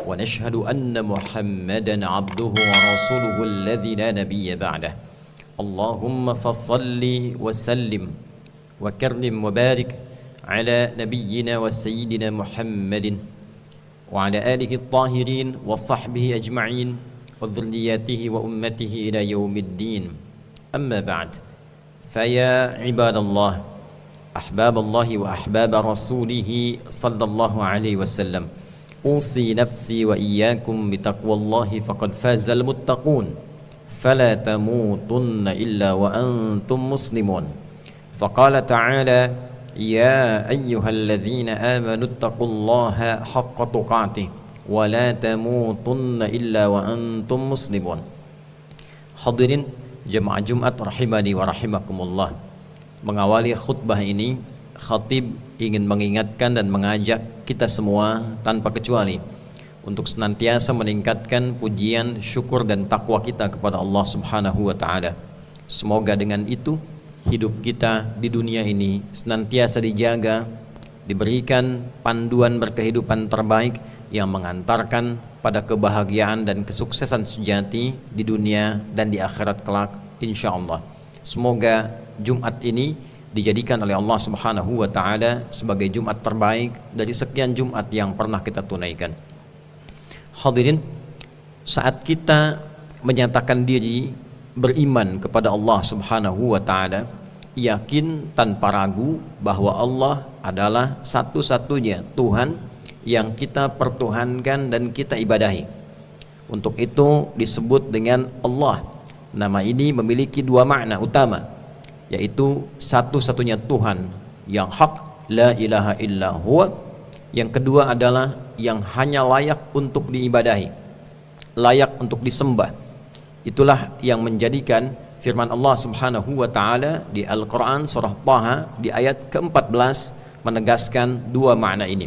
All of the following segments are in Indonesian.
ونشهد أن محمدا عبده ورسوله الذي لا نبي بعده اللهم فصل وسلم وكرم وبارك على نبينا وسيدنا محمد وعلى آله الطاهرين وصحبه أجمعين وذرياته وأمته إلى يوم الدين أما بعد فيا عباد الله أحباب الله وأحباب رسوله صلى الله عليه وسلم أوصي نفسي وإياكم بتقوى الله فقد فاز المتقون فلا تموتن إلا وأنتم مسلمون فقال تعالى يا أيها الذين آمنوا اتقوا الله حق تقاته ولا تموتن إلا وأنتم مسلمون. Hadirin jemaah Jumat rahimani wa rahimakumullah. Mengawali khutbah ini, khatib ingin mengingatkan dan mengajak kita semua tanpa kecuali untuk senantiasa meningkatkan pujian, syukur dan takwa kita kepada Allah Subhanahu wa taala. Semoga dengan itu hidup kita di dunia ini senantiasa dijaga, diberikan panduan berkehidupan terbaik yang mengantarkan pada kebahagiaan dan kesuksesan sejati di dunia dan di akhirat kelak insyaallah. Semoga Jumat ini dijadikan oleh Allah Subhanahu wa taala sebagai Jumat terbaik dari sekian Jumat yang pernah kita tunaikan. Hadirin, saat kita menyatakan diri beriman kepada Allah Subhanahu wa taala, yakin tanpa ragu bahwa Allah adalah satu-satunya Tuhan yang kita pertuhankan dan kita ibadahi. Untuk itu disebut dengan Allah. Nama ini memiliki dua makna utama, yaitu satu-satunya Tuhan yang hak, la ilaha illa huwa. Yang kedua adalah yang hanya layak untuk diibadahi, layak untuk disembah. Itulah yang menjadikan firman Allah Subhanahu wa taala di Al-Qur'an surah Taha di ayat ke-14 menegaskan dua makna ini.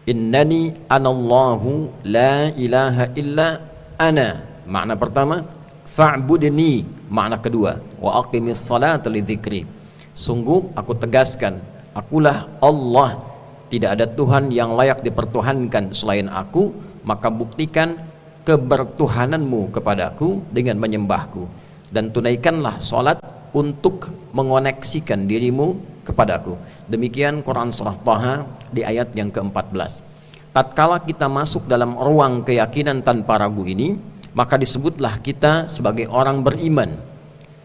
Innani anallahu la ilaha illa ana. Makna pertama, fa'budni. Makna kedua, wa aqimis salata lidzikri. Sungguh aku tegaskan, akulah Allah, tidak ada Tuhan yang layak dipertuhankan selain aku, maka buktikan kebertuhananmu kepadaku dengan menyembahku, dan tunaikanlah salat untuk mengoneksikan dirimu kepadaku. Demikian Quran surah Taha di ayat yang ke-14. Tatkala kita masuk dalam ruang keyakinan tanpa ragu ini, maka disebutlah kita sebagai orang beriman.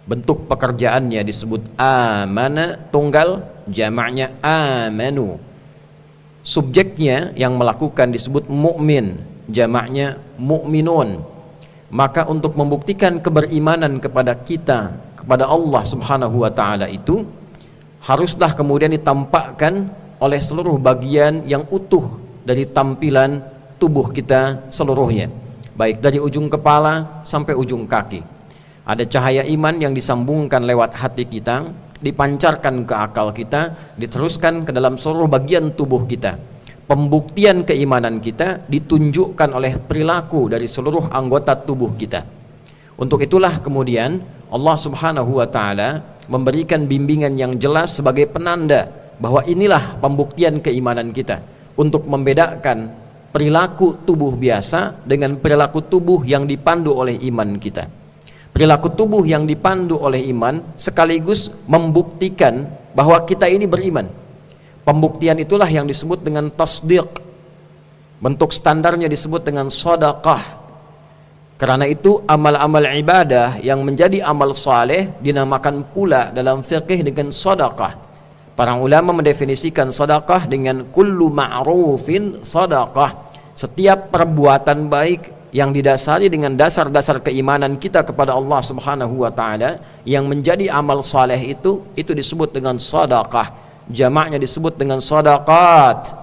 Bentuk pekerjaannya disebut amana tunggal, jamaknya amanu. Subjeknya yang melakukan disebut mukmin, jamaknya mukminun. Maka untuk membuktikan keberimanan kepada kita kepada Allah Subhanahu wa taala itu haruslah kemudian ditampakkan oleh seluruh bagian yang utuh dari tampilan tubuh kita seluruhnya, baik dari ujung kepala sampai ujung kaki. Ada cahaya iman yang disambungkan lewat hati kita, dipancarkan ke akal kita, diteruskan ke dalam seluruh bagian tubuh kita. Pembuktian keimanan kita ditunjukkan oleh perilaku dari seluruh anggota tubuh kita. Untuk itulah kemudian Allah Subhanahu wa taala memberikan bimbingan yang jelas sebagai penanda bahwa inilah pembuktian keimanan kita, untuk membedakan perilaku tubuh biasa dengan perilaku tubuh yang dipandu oleh iman kita. Perilaku tubuh yang dipandu oleh iman sekaligus membuktikan bahwa kita ini beriman. Pembuktian itulah yang disebut dengan tasdiq. Bentuk standarnya disebut dengan sedekah. Karena itu amal-amal ibadah yang menjadi amal saleh dinamakan pula dalam fikih dengan sedekah. Para ulama mendefinisikan sedekah dengan kullu ma'rufin sedekah. Setiap perbuatan baik yang didasari dengan dasar-dasar keimanan kita kepada Allah Subhanahu wa taala yang menjadi amal saleh itu disebut dengan sedekah. Jamaknya disebut dengan sedaqat.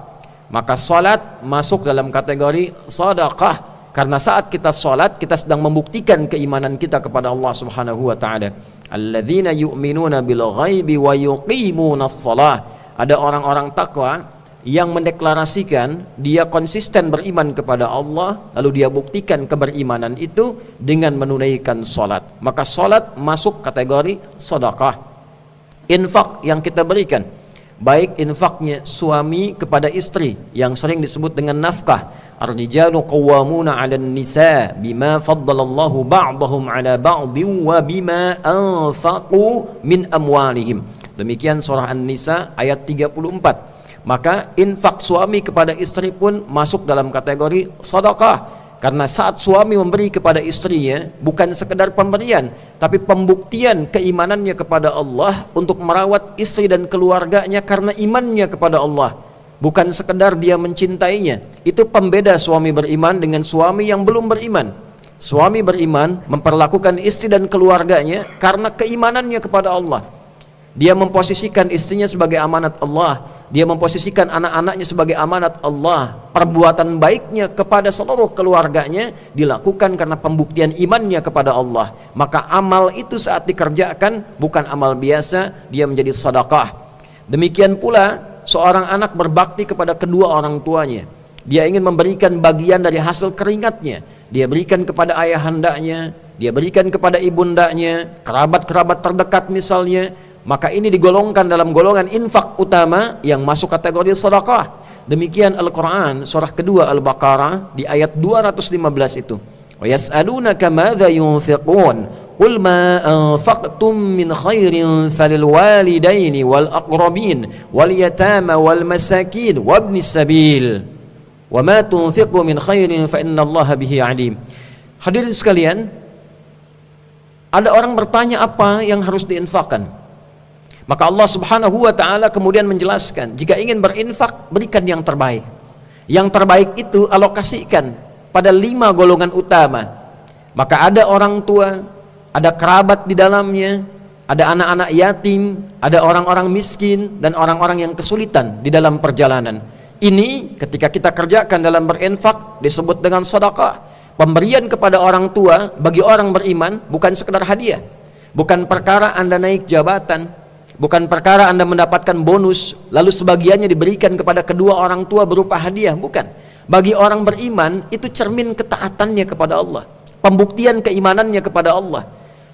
Maka salat masuk dalam kategori sedekah, karena saat kita salat kita sedang membuktikan keimanan kita kepada Allah Subhanahu wa taala. Alladzina yu'minuna bil ghaibi wa yuqimunas shalah. Ada orang-orang takwa yang mendeklarasikan dia konsisten beriman kepada Allah, lalu dia buktikan keberimanan itu dengan menunaikan salat. Maka salat masuk kategori sedekah. Infak yang kita berikan, baik infaknya suami kepada istri yang sering disebut dengan nafkah, Ar-rijalu qawwamuna 'alan nisa bima faddalallahu ba'dahum 'ala ba'din wa bima anfaqu min amwalihim. Demikian surah An-Nisa ayat 34. Maka infak suami kepada istri pun masuk dalam kategori sedekah. Karena saat suami memberi kepada istrinya bukan sekedar pemberian, tapi pembuktian keimanannya kepada Allah untuk merawat istri dan keluarganya karena imannya kepada Allah. Bukan sekedar dia mencintainya. Itu pembeda suami beriman dengan suami yang belum beriman. Suami beriman memperlakukan istri dan keluarganya karena keimanannya kepada Allah. Dia memposisikan istrinya sebagai amanat Allah. Dia memposisikan anak-anaknya sebagai amanat Allah. Perbuatan baiknya kepada seluruh keluarganya dilakukan karena pembuktian imannya kepada Allah. Maka amal itu saat dikerjakan bukan amal biasa, dia menjadi sedekah. Demikian pula seorang anak berbakti kepada kedua orang tuanya. Dia ingin memberikan bagian dari hasil keringatnya. Dia berikan kepada ayahandanya, dia berikan kepada ibundanya, kerabat-kerabat terdekat misalnya. Maka ini digolongkan dalam golongan infak utama yang masuk kategori sedekah. Demikian Al-Quran surah kedua Al-Baqarah di ayat 215 itu. Wa yas'alunaka madza yunfiqun qul ma anfaqtum min khairin falil walidaini wal aqrabin wal yatama wal masakin wabnis sabil wa ma tunfiqu min khairin fa innallaha bihi alim. Hadirin sekalian, ada orang bertanya apa yang harus diinfakkan. Maka Allah Subhanahu wa ta'ala kemudian menjelaskan, jika ingin berinfak, berikan yang terbaik. Yang terbaik itu alokasikan pada 5 golongan utama. Maka ada orang tua, ada kerabat di dalamnya, ada anak-anak yatim, ada orang-orang miskin, dan orang-orang yang kesulitan di dalam perjalanan. Ini ketika kita kerjakan dalam berinfak disebut dengan sedekah. Pemberian kepada orang tua bagi orang beriman bukan sekedar hadiah. Bukan perkara Anda naik jabatan, bukan perkara Anda mendapatkan bonus lalu sebagiannya diberikan kepada kedua orang tua berupa hadiah, bukan. Bagi orang beriman itu cermin ketaatannya kepada Allah, pembuktian keimanannya kepada Allah.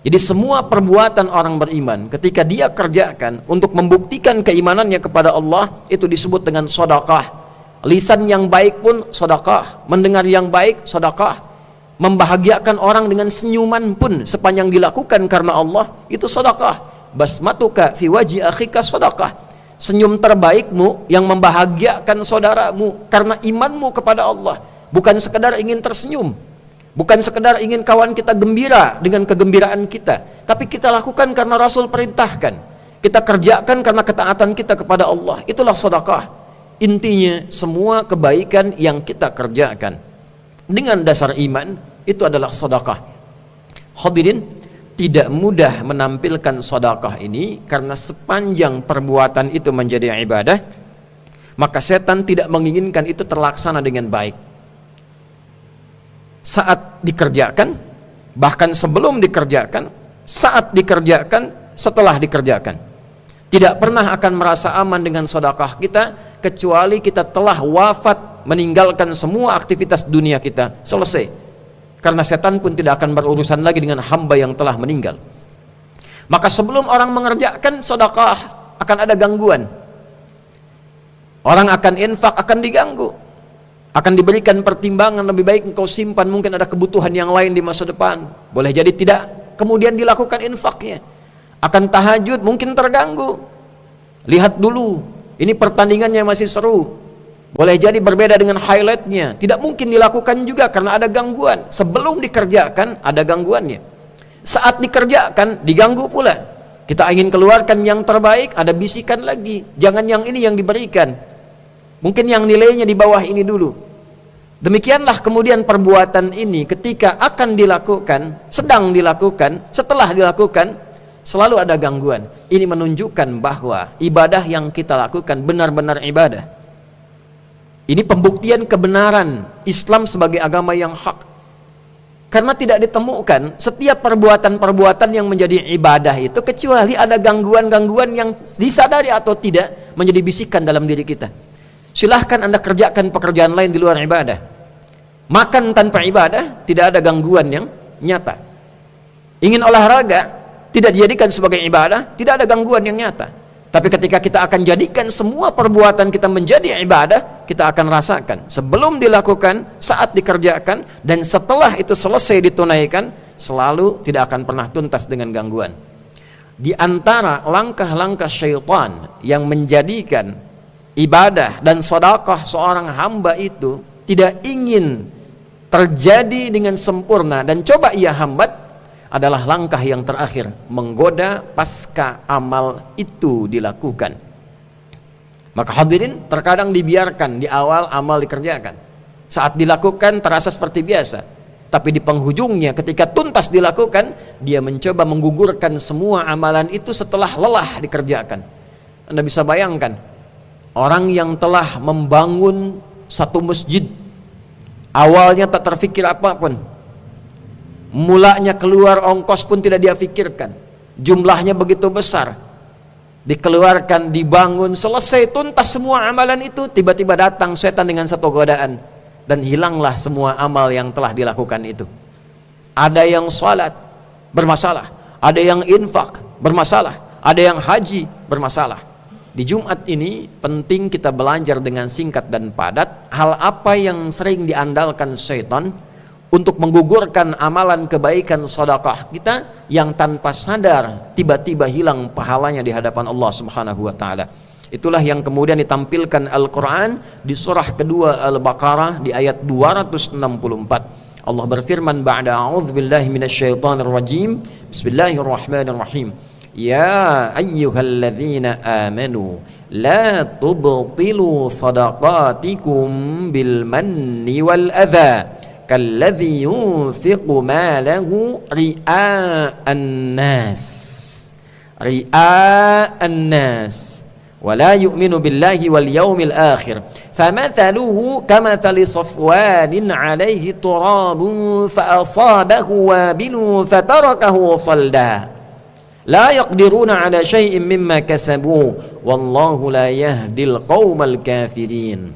Jadi semua perbuatan orang beriman ketika dia kerjakan untuk membuktikan keimanannya kepada Allah itu disebut dengan sedekah. Lisan yang baik pun sedekah, mendengar yang baik sedekah, membahagiakan orang dengan senyuman pun sepanjang dilakukan karena Allah itu sedekah. Basmatuka fi wajhi akhika sedekah. Senyum terbaikmu yang membahagiakan saudaramu karena imanmu kepada Allah. Bukan sekedar ingin tersenyum, bukan sekedar ingin kawan kita gembira dengan kegembiraan kita, tapi kita lakukan karena Rasul perintahkan. Kita kerjakan karena ketaatan kita kepada Allah. Itulah sedekah. Intinya semua kebaikan yang kita kerjakan dengan dasar iman itu adalah sedekah. Hadirin, tidak mudah menampilkan sedekah ini karena sepanjang perbuatan itu menjadi ibadah, maka setan tidak menginginkan itu terlaksana dengan baik. Saat dikerjakan, bahkan sebelum dikerjakan, saat dikerjakan, setelah dikerjakan. Tidak pernah akan merasa aman dengan sedekah kita kecuali kita telah wafat, meninggalkan semua aktivitas dunia kita, selesai. Karena setan pun tidak akan berurusan lagi dengan hamba yang telah meninggal. Maka sebelum orang mengerjakan sedekah akan ada gangguan. Orang akan infak akan diganggu, akan diberikan pertimbangan, lebih baik engkau simpan, mungkin ada kebutuhan yang lain di masa depan. Boleh jadi tidak kemudian dilakukan infaknya. Akan tahajud mungkin terganggu. Lihat dulu, ini pertandingannya masih seru. Boleh jadi berbeda dengan highlightnya, tidak mungkin dilakukan juga karena ada gangguan. Sebelum dikerjakan ada gangguannya, saat dikerjakan diganggu pula. Kita ingin keluarkan yang terbaik, ada bisikan lagi, jangan yang ini yang diberikan, mungkin yang nilainya di bawah ini dulu. Demikianlah kemudian perbuatan ini ketika akan dilakukan, sedang dilakukan, setelah dilakukan selalu ada gangguan. Ini menunjukkan bahwa ibadah yang kita lakukan benar-benar ibadah. Ini pembuktian kebenaran Islam sebagai agama yang hak. Karena tidak ditemukan setiap perbuatan-perbuatan yang menjadi ibadah itu kecuali ada gangguan-gangguan yang disadari atau tidak menjadi bisikan dalam diri kita. Silahkan Anda kerjakan pekerjaan lain di luar ibadah. Makan tanpa ibadah tidak ada gangguan yang nyata. Ingin olahraga tidak dijadikan sebagai ibadah, tidak ada gangguan yang nyata. Tapi ketika kita akan jadikan semua perbuatan kita menjadi ibadah, kita akan rasakan sebelum dilakukan, saat dikerjakan, dan setelah itu selesai ditunaikan, selalu tidak akan pernah tuntas dengan gangguan. Di antara langkah-langkah syaitan yang menjadikan ibadah dan sedekah seorang hamba itu tidak ingin terjadi dengan sempurna dan coba ia hambat adalah langkah yang terakhir, menggoda pasca amal itu dilakukan. Maka hadirin, terkadang dibiarkan di awal amal dikerjakan, saat dilakukan terasa seperti biasa, tapi di penghujungnya ketika tuntas dilakukan, dia mencoba menggugurkan semua amalan itu setelah lelah dikerjakan. Anda bisa bayangkan orang yang telah membangun satu masjid, awalnya tak terfikir apapun, mulanya keluar ongkos pun tidak dia pikirkan, jumlahnya begitu besar, dikeluarkan, dibangun, selesai tuntas semua amalan itu, tiba-tiba datang setan dengan satu godaan dan hilanglah semua amal yang telah dilakukan itu. Ada yang salat bermasalah, ada yang infak bermasalah, ada yang haji bermasalah. Di Jumat ini penting kita belajar dengan singkat dan padat hal apa yang sering diandalkan setan untuk menggugurkan amalan kebaikan sedekah kita yang tanpa sadar tiba-tiba hilang pahalanya di hadapan Allah Subhanahu wa taala. Itulah yang kemudian ditampilkan Al-Qur'an di surah kedua Al-Baqarah di ayat 264. Allah berfirman ba'da a'udzubillahi minasyaitonir rajim. Bismillahirrahmanirrahim. Ya ayyuhalladzina amanu la tubtilu sadaqatikum bil manni wal adza kalladzi yunfiqu malahu ria'an nas wa la yu'minu billahi wal yawmil akhir famathaluhu kamathali safwanin 'alayhi turabun fa asabahu wabilun fatarakahu salda la yaqdiruna 'ala syai'in mimma kasabu wallahu la yahdil qaumal kafirin.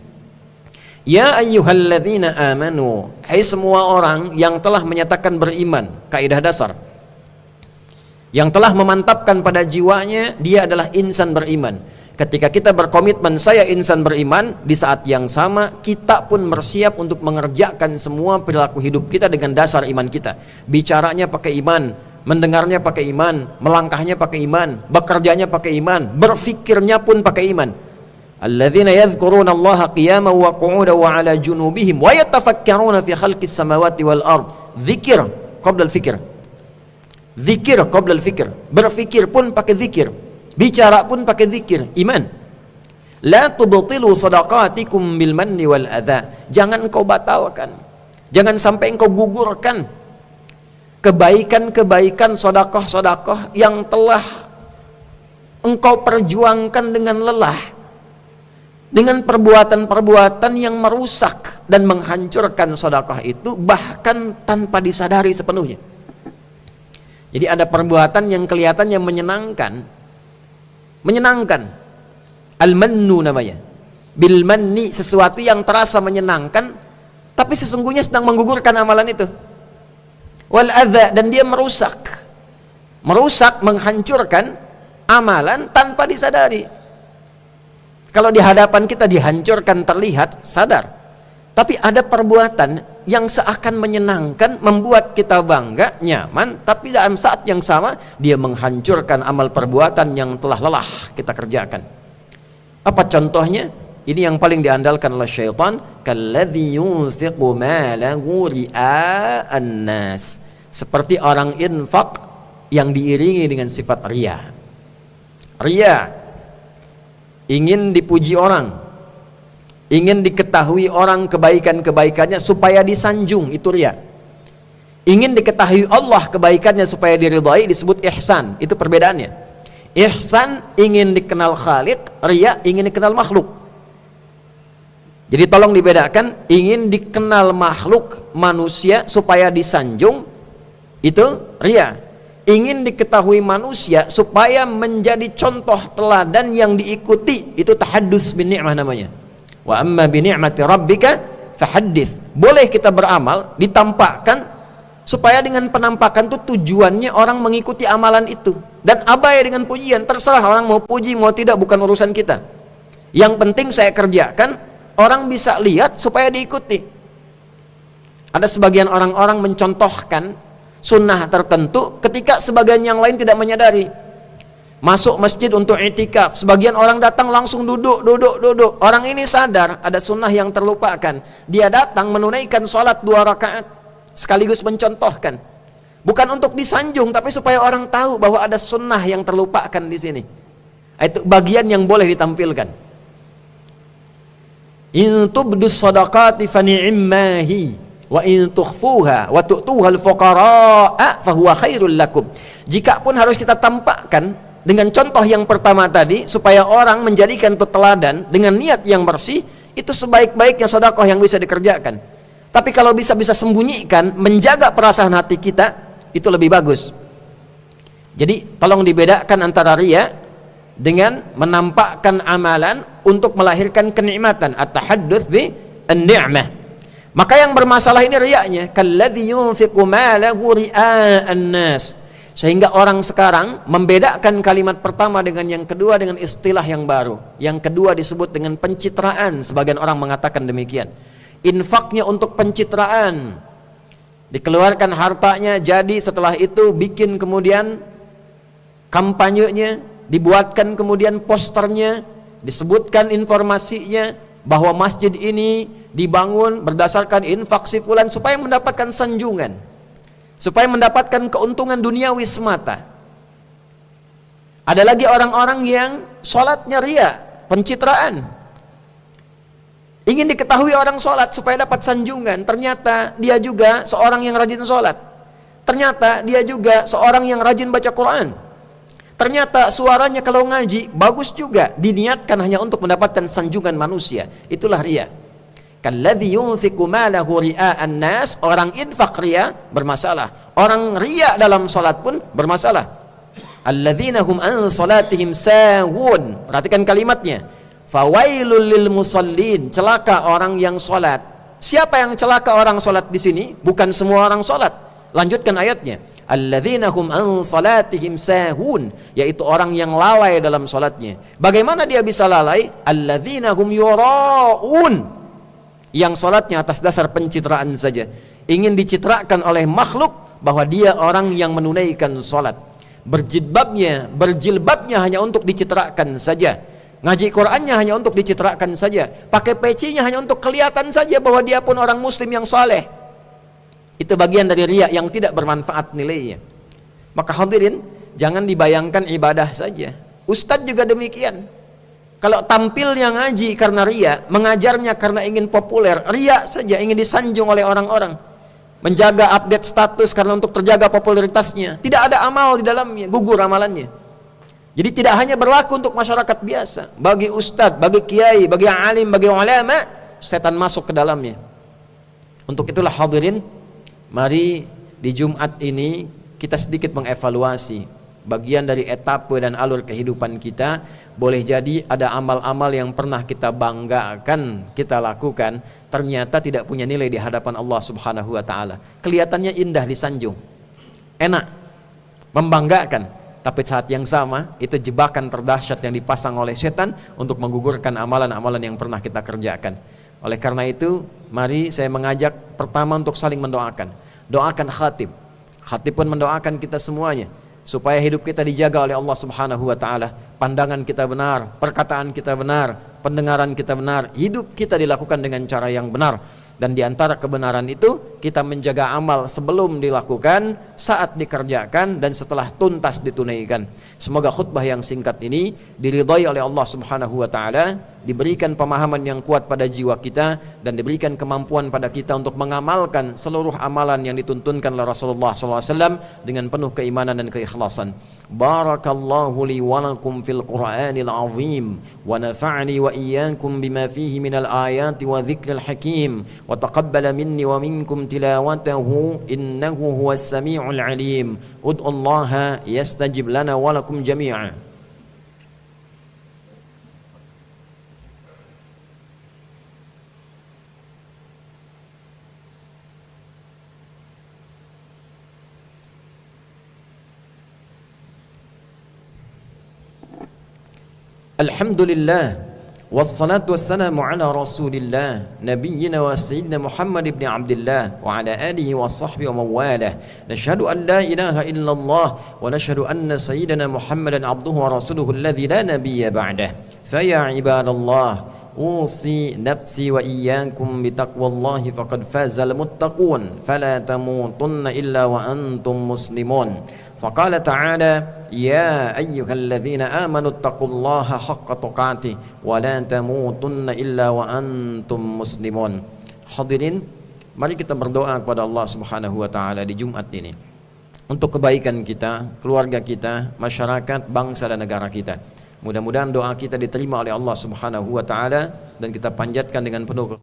Ya ayyuhalladzina amanu, hai semua orang yang telah menyatakan beriman, kaidah dasar, yang telah memantapkan pada jiwanya dia adalah insan beriman. Ketika kita berkomitmen saya insan beriman, di saat yang sama kita pun bersiap untuk mengerjakan semua perilaku hidup kita dengan dasar iman kita. Bicaranya pakai iman, mendengarnya pakai iman, melangkahnya pakai iman, bekerjanya pakai iman, berfikirnya pun pakai iman. Alladzina yadhkuruna Allaha qiyaman wa qu'udan wa 'ala junubihim wa yatafakkaruna fi khalqis samawati wal ard. Dzikir qabla al-fikr. Dzikir qabla al-fikr. Berfikir pun pakai zikir, bicara pun pakai zikir, iman. La tubtilu sadaqatikum bil manni wal adza. Jangan kau batalkan, jangan sampai engkau gugurkan kebaikan-kebaikan, sedekah-sedekah yang telah engkau perjuangkan dengan lelah, dengan perbuatan-perbuatan yang merusak dan menghancurkan sedekah itu bahkan tanpa disadari sepenuhnya. Jadi ada perbuatan yang kelihatannya menyenangkan, al-mannu namanya, bil manni, sesuatu yang terasa menyenangkan tapi sesungguhnya sedang menggugurkan amalan itu. Wal adza, dan dia merusak, menghancurkan amalan tanpa disadari. Kalau di hadapan kita dihancurkan terlihat sadar, tapi ada perbuatan yang seakan menyenangkan, membuat kita bangga, nyaman, tapi dalam saat yang sama dia menghancurkan amal perbuatan yang telah lelah kita kerjakan. Apa contohnya? Ini yang paling diandalkan oleh syaitan, kalladzi yunfiqu malahu ria'an nas, seperti orang infak yang diiringi dengan sifat riya. Ingin dipuji orang, ingin diketahui orang kebaikan-kebaikannya supaya disanjung, itu riya. Ingin diketahui Allah kebaikannya supaya diridhai, disebut ihsan. Itu perbedaannya. Ihsan ingin dikenal Khaliq, riya ingin dikenal makhluk. Jadi tolong dibedakan, ingin dikenal makhluk manusia supaya disanjung, itu riya. Ingin diketahui manusia supaya menjadi contoh teladan yang diikuti, itu tahaddus bin ni'mah namanya. Wa amma bi ni'mati rabbika fahaddits. Boleh kita beramal, ditampakkan, supaya dengan penampakan itu tujuannya orang mengikuti amalan itu, dan abai dengan pujian. Terserah orang mau puji mau tidak, bukan urusan kita. Yang penting saya kerjakan, orang bisa lihat supaya diikuti. Ada sebagian orang-orang mencontohkan sunnah tertentu ketika sebagian yang lain tidak menyadari. Masuk masjid untuk i'tikaf, sebagian orang datang langsung duduk. Orang ini sadar ada sunnah yang terlupakan. Dia datang menunaikan sholat 2 rakaat, sekaligus mencontohkan. Bukan untuk disanjung, tapi supaya orang tahu bahwa ada sunnah yang terlupakan di sini. Itu bagian yang boleh ditampilkan. In tubdus sadaqati fa ni'mahi wa in tukhfuha wa tu'tuha al-fuqara'a fa huwa khairul lakum. Jika pun harus kita tampakkan dengan contoh yang pertama tadi, supaya orang menjadikan itu teladan dengan niat yang bersih, itu sebaik-baiknya sedekah yang bisa dikerjakan. Tapi kalau bisa sembunyikan, menjaga perasaan hati kita, itu lebih bagus. Jadi tolong dibedakan antara riya dengan menampakkan amalan untuk melahirkan kenikmatan, at-tahadduts bi an-ni'mah. Maka yang bermasalah ini riyanya, kalladzi yunfiqu malahu ria'an nas. Sehingga orang sekarang membedakan kalimat pertama dengan yang kedua dengan istilah yang baru. Yang kedua disebut dengan pencitraan, sebagian orang mengatakan demikian. Infaknya untuk pencitraan, dikeluarkan hartanya, jadi setelah itu bikin kemudian kampanyenya, dibuatkan kemudian posternya, disebutkan informasinya bahwa masjid ini dibangun berdasarkan infak si fulan supaya mendapatkan sanjungan, supaya mendapatkan keuntungan duniawi semata. Ada lagi orang-orang yang sholatnya riya, pencitraan. Ingin diketahui orang sholat supaya dapat sanjungan. Ternyata dia juga seorang yang rajin sholat. Ternyata dia juga seorang yang rajin baca Quran. Ternyata suaranya kalau ngaji bagus juga. Diniatkan hanya untuk mendapatkan sanjungan manusia. Itulah riya. Kalladzi yunfiqu malahu ria'an nas, orang infak riya bermasalah. Orang riya dalam salat pun bermasalah. Alladzina hum an salatihim sahun. Perhatikan kalimatnya. Fawailul lil musallin, celaka orang yang salat. Siapa yang celaka orang salat di sini? Bukan semua orang salat. Lanjutkan ayatnya. Alladzina hum an salatihim sahun, yaitu orang yang lalai dalam salatnya. Bagaimana dia bisa lalai? Alladzina hum yura'un, yang salatnya atas dasar pencitraan saja, ingin dicitrakan oleh makhluk bahwa dia orang yang menunaikan salat. Berjilbabnya hanya untuk dicitrakan saja, ngaji Qur'annya hanya untuk dicitrakan saja, pakai pecinya hanya untuk kelihatan saja bahwa dia pun orang muslim yang saleh. Itu bagian dari riya yang tidak bermanfaat nilainya. Maka hadirin, jangan dibayangkan ibadah saja. Ustadz juga demikian. Kalau tampilnya ngaji karena riya, mengajarnya karena ingin populer, riya saja, ingin disanjung oleh orang-orang, menjaga update status karena untuk terjaga popularitasnya, tidak ada amal di dalamnya, gugur amalannya. Jadi tidak hanya berlaku untuk masyarakat biasa, bagi ustadz, bagi kiai, bagi alim, bagi ulama, setan masuk ke dalamnya. Untuk itulah hadirin, mari di Jumat ini kita sedikit mengevaluasi bagian dari etape dan alur kehidupan kita. Boleh jadi ada amal-amal yang pernah kita banggakan, kita lakukan, ternyata tidak punya nilai di hadapan Allah Subhanahu wa ta'ala. Kelihatannya indah disanjung, enak, membanggakan, tapi saat yang sama itu jebakan terdahsyat yang dipasang oleh setan untuk menggugurkan amalan-amalan yang pernah kita kerjakan. Oleh karena itu, mari saya mengajak pertama untuk saling mendoakan. Doakan khatib. Khatib pun mendoakan kita semuanya supaya hidup kita dijaga oleh Allah Subhanahu wa ta'ala. Pandangan kita benar, perkataan kita benar, pendengaran kita benar, hidup kita dilakukan dengan cara yang benar. Dan di antara kebenaran itu, kita menjaga amal sebelum dilakukan, saat dikerjakan, dan setelah tuntas ditunaikan. Semoga khutbah yang singkat ini diridhai oleh Allah Subhanahu wa ta'ala, diberikan pemahaman yang kuat pada jiwa kita, dan diberikan kemampuan pada kita untuk mengamalkan seluruh amalan yang dituntunkan oleh Rasulullah SAW dengan penuh keimanan dan keikhlasan. Barakallahu li wa lakum fil Qur'anil azim wa nafa'ni wa iyyakum bima fihi minal ayati wa dzikril hakim wa taqabbala minni wa minkum tilawatahu innahu huwas samiul alim. Ud'ullaha yastajib lana wa lakum jami'an. Alhamdulillah والصلاة والسلام على رسول الله نبينا وسيدنا محمد بن عبد الله وعلى آله وصحبه ومن والاه نشهد أن لا إله إلا الله ونشهد أن سيدنا محمدا عبده ورسوله الذي لا نبي بعده فيا عباد الله أوصي نفسي وإياكم بتقوى الله فقد فاز المتقون فلا تموتن إلا وأنتم مسلمون فقال تعالى يا أيها الذين آمنوا اتقوا الله حق تقاته ولا تموتن إلا وأنتم مسلمون. Hadirin, mari kita berdoa kepada Allah Subhanahu wa taala di Jumat ini untuk kebaikan kita, keluarga kita, masyarakat, bangsa dan negara kita. Mudah-mudahan doa kita diterima oleh Allah Subhanahu wa taala dan kita panjatkan dengan penuh